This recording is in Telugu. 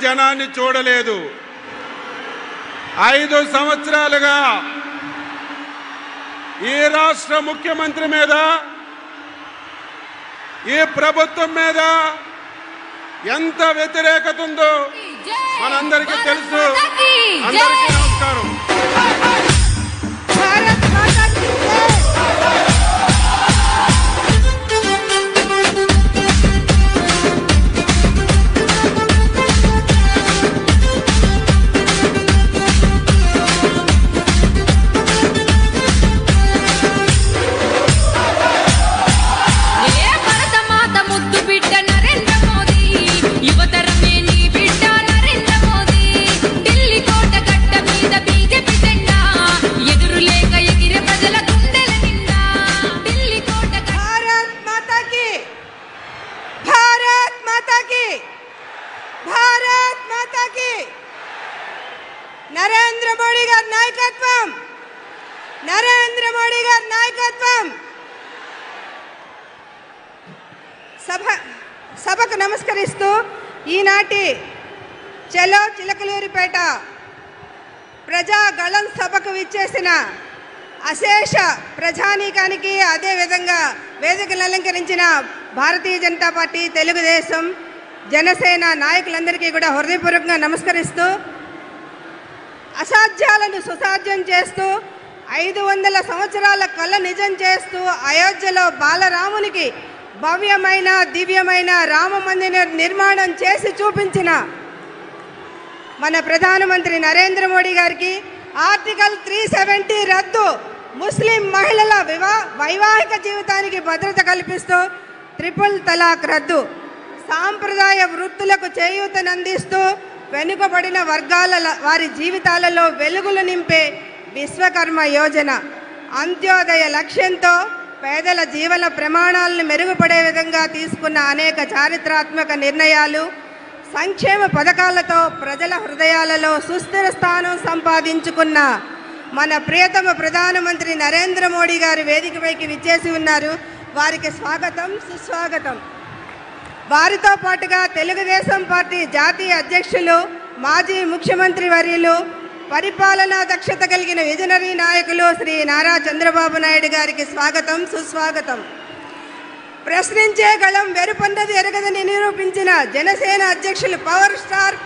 జనాన్ని చూడలేదు. 5 సంవత్సరాలుగా ఈ రాష్ట్ర ముఖ్యమంత్రి మీద, ఈ ప్రభుత్వం మీద ఎంత వ్యతిరేకత ఉందో మనందరికీ తెలుసు. అందరికీ నమస్కారం. నరేంద్ర మోడీ గారి నాయకత్వం, నరేంద్ర మోడీ గారి నాయకత్వం. సభకు నమస్కరిస్తూ ఈనాటి చలో చిలకలూరిపేట ప్రజాగళం సభకు విచ్చేసిన అశేష ప్రజానీకానికి, అదేవిధంగా వేదికలు అలంకరించిన భారతీయ జనతా పార్టీ, తెలుగుదేశం, జనసేన నాయకులందరికీ కూడా హృదయపూర్వకంగా నమస్కరిస్తూ, అసాధ్యాలను సుసాధ్యం చేస్తూ 500 సంవత్సరాల కళ నిజం చేస్తూ అయోధ్యలో బాలరామునికి భవ్యమైన దివ్యమైన రామ మందిర నిర్మాణం చేసి చూపించిన మన ప్రధానమంత్రి నరేంద్ర మోడీ గారికి ఆర్టికల్ 370 రద్దు, ముస్లిం మహిళల వైవాహిక జీవితానికి భద్రత కల్పిస్తూ ట్రిపుల్ తలాక్ రద్దు, సాంప్రదాయ వృత్తులకు చేయూతనందిస్తూ వెనుకబడిన వర్గాల వారి జీవితాలలో వెలుగులు నింపే విశ్వకర్మ యోజన, అంత్యోదయ లక్ష్యంతో పేదల జీవన ప్రమాణాలను మెరుగుపడే విధంగా తీసుకున్న అనేక చారిత్రాత్మక నిర్ణయాలు, సంక్షేమ పథకాలతో ప్రజల హృదయాలలో సుస్థిర స్థానం సంపాదించుకున్న మన ప్రియతమ ప్రధానమంత్రి నరేంద్ర మోడీ గారి వేదికపైకి విచ్చేసి ఉన్నారు. వారికి స్వాగతం, సుస్వాగతం. వారితో పాటుగా తెలుగుదేశం పార్టీ జాతీయ అధ్యక్షులు, మాజీ ముఖ్యమంత్రి వర్యులు, పరిపాలనా దక్షత కలిగిన విజనరీ నాయకులు శ్రీ నారా చంద్రబాబు నాయుడు గారికి స్వాగతం, సుస్వాగతం. ప్రశ్నించే గళం వెరుపన్నది ఎరగదని నిరూపించిన జనసేన అధ్యక్షులు, పవర్ స్టార్